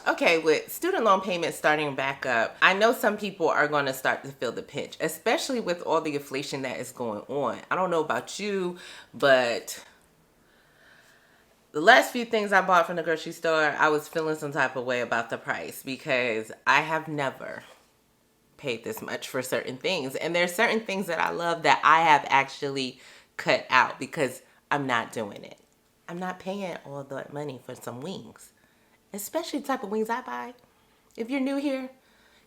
Okay, with student loan payments starting back up, I know some people are going to start to feel the pinch, especially with all the inflation that is going on. I don't know about you, but the last few things I bought from the grocery store, I was feeling some type of way about the price because I have never paid this much for certain things. And there's certain things that I love that I have actually cut out because I'm not doing it. I'm not paying all that money for some wings, especially the type of wings I buy. If you're new here,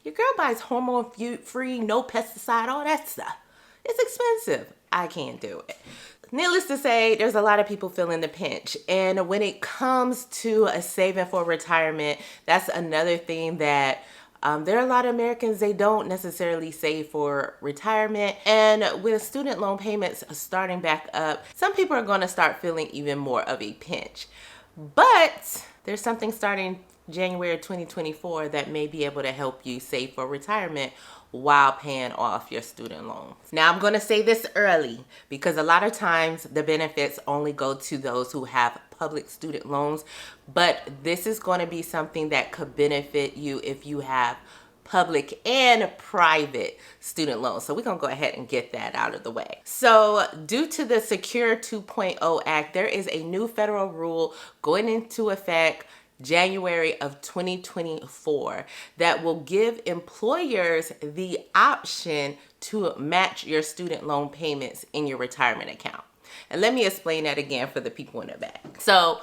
your girl buys hormone-free, no pesticide, all that stuff. It's expensive. I can't do it. Needless to say, there's a lot of people feeling the pinch. And when it comes to a saving for retirement, that's another thing that there are a lot of Americans, they don't necessarily save for retirement. And with student loan payments starting back up, some people are going to start feeling even more of a pinch. But there's something starting January 2024 that may be able to help you save for retirement while paying off your student loans. Now, I'm going to say this early because a lot of times the benefits only go to those who have public student loans, but this is going to be something that could benefit you if you have public and private student loans. So we're going to go ahead and get that out of the way. So due to the Secure 2.0 Act, there is a new federal rule going into effect January of 2024 that will give employers the option to match your student loan payments in your retirement account. And let me explain that again for the people in the back. So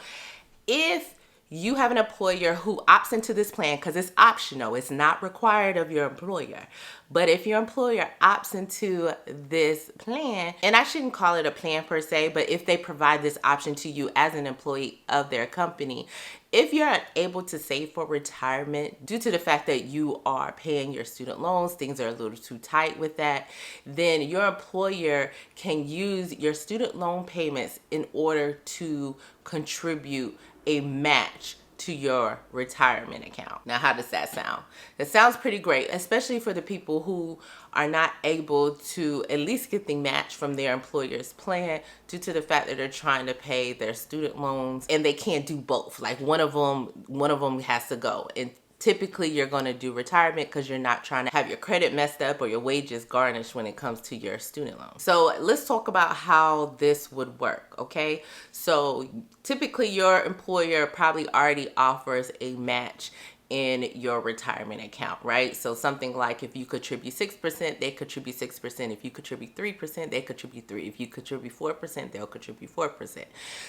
if you have an employer who opts into this plan, because it's optional, it's not required of your employer. But if your employer opts into this plan, and I shouldn't call it a plan per se, but if they provide this option to you as an employee of their company, if you're unable to save for retirement due to the fact that you are paying your student loans, things are a little too tight with that, then your employer can use your student loan payments in order to contribute a match to your retirement account. Now, how does that sound? That sounds pretty great, especially for the people who are not able to at least get the match from their employer's plan due to the fact that they're trying to pay their student loans and they can't do both. Like one of them has to go. And typically you're going to do retirement because you're not trying to have your credit messed up or your wages garnished when it comes to your student loan. So let's talk about how this would work, okay? So typically your employer probably already offers a match in your retirement account, right? So something like if you contribute 6%, they contribute 6%. If you contribute 3%, they contribute 3%. If you contribute 4%, they'll contribute 4%.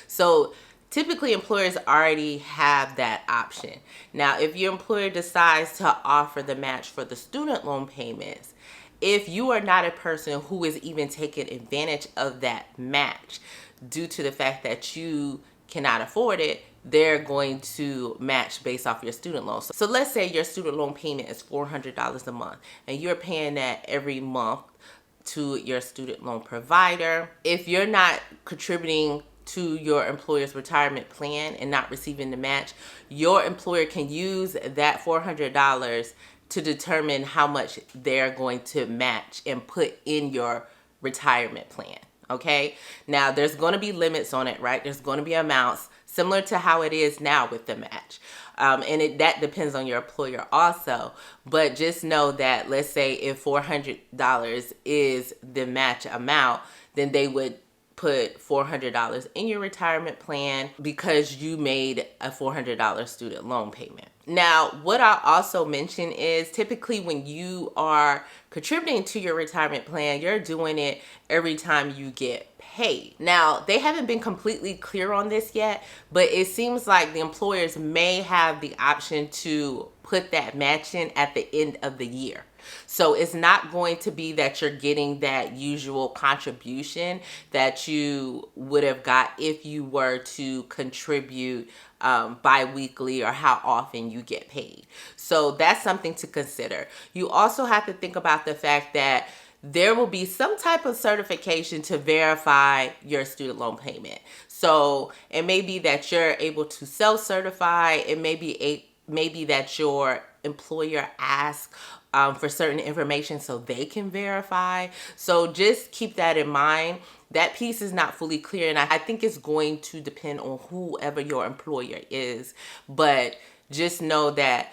So typically employers already have that option. Now, if your employer decides to offer the match for the student loan payments, if you are not a person who is even taking advantage of that match due to the fact that you cannot afford it, they're going to match based off your student loan. So let's say your student loan payment is $400 a month and you're paying that every month to your student loan provider. If you're not contributing to your employer's retirement plan and not receiving the match, your employer can use that $400 to determine how much they're going to match and put in your retirement plan. Okay, now there's going to be limits on it, right? There's going to be amounts similar to how it is now with the match. And that depends on your employer also. But just know that, let's say if $400 is the match amount, then they would put $400 in your retirement plan because you made a $400 student loan payment. Now, what I'll also mention is typically when you are contributing to your retirement plan, you're doing it every time you get paid. Now, they haven't been completely clear on this yet, but it seems like the employers may have the option to put that match in at the end of the year. So it's not going to be that you're getting that usual contribution that you would have got if you were to contribute bi-weekly or how often you get paid. So that's something to consider. You also have to think about the fact that there will be some type of certification to verify your student loan payment. So it may be that you're able to self-certify. It may be that your employer asks for certain information so they can verify. So just keep that in mind. That piece is not fully clear, and I think it's going to depend on whoever your employer is. But just know that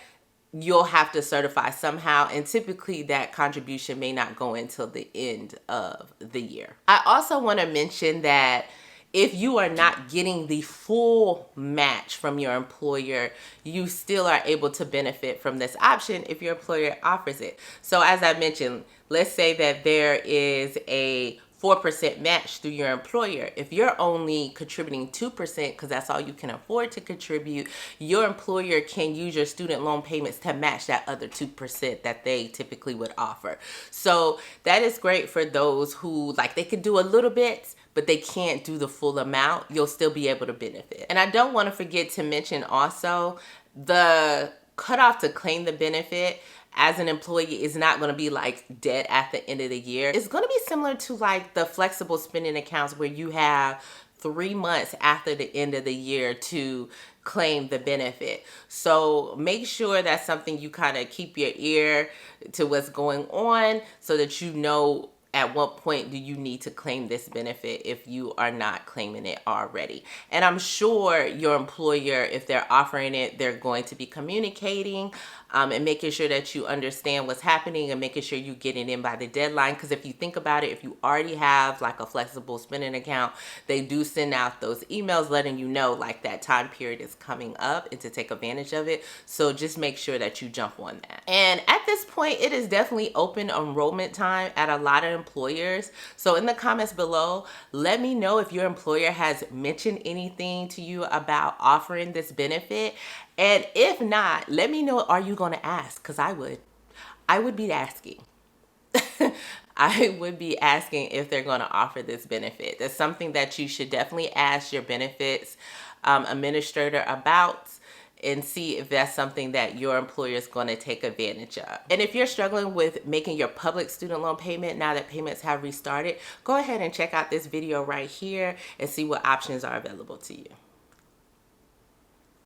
you'll have to certify somehow, and typically that contribution may not go until the end of the year. I also want to mention that if you are not getting the full match from your employer, you still are able to benefit from this option if your employer offers it. So as I mentioned, let's say that there is a 4% match through your employer. If you're only contributing 2% because that's all you can afford to contribute, your employer can use your student loan payments to match that other 2% that they typically would offer. So that is great for those who, like, they could do a little bit, but they can't do the full amount. You'll still be able to benefit. And I don't want to forget to mention also the cutoff to claim the benefit as an employee is not going to be like dead at the end of the year. It's going to be similar to like the flexible spending accounts where you have 3 months after the end of the year to claim the benefit. So make sure that's something you kind of keep your ear to what's going on so that you know at what point do you need to claim this benefit if you are not claiming it already. And I'm sure your employer, if they're offering it, they're going to be communicating and making sure that you understand what's happening and making sure you get it in by the deadline. Because if you think about it, if you already have like a flexible spending account, they do send out those emails letting you know like that time period is coming up and to take advantage of it. So just make sure that you jump on that. And at this point, it is definitely open enrollment time at a lot of employers. So in the comments below, let me know if your employer has mentioned anything to you about offering this benefit. And if not, let me know, are you going to ask? Because I would be asking. I would be asking if they're going to offer this benefit. That's something that you should definitely ask your benefits administrator about and see if that's something that your employer is going to take advantage of. And if you're struggling with making your public student loan payment now that payments have restarted, go ahead and check out this video right here and see what options are available to you.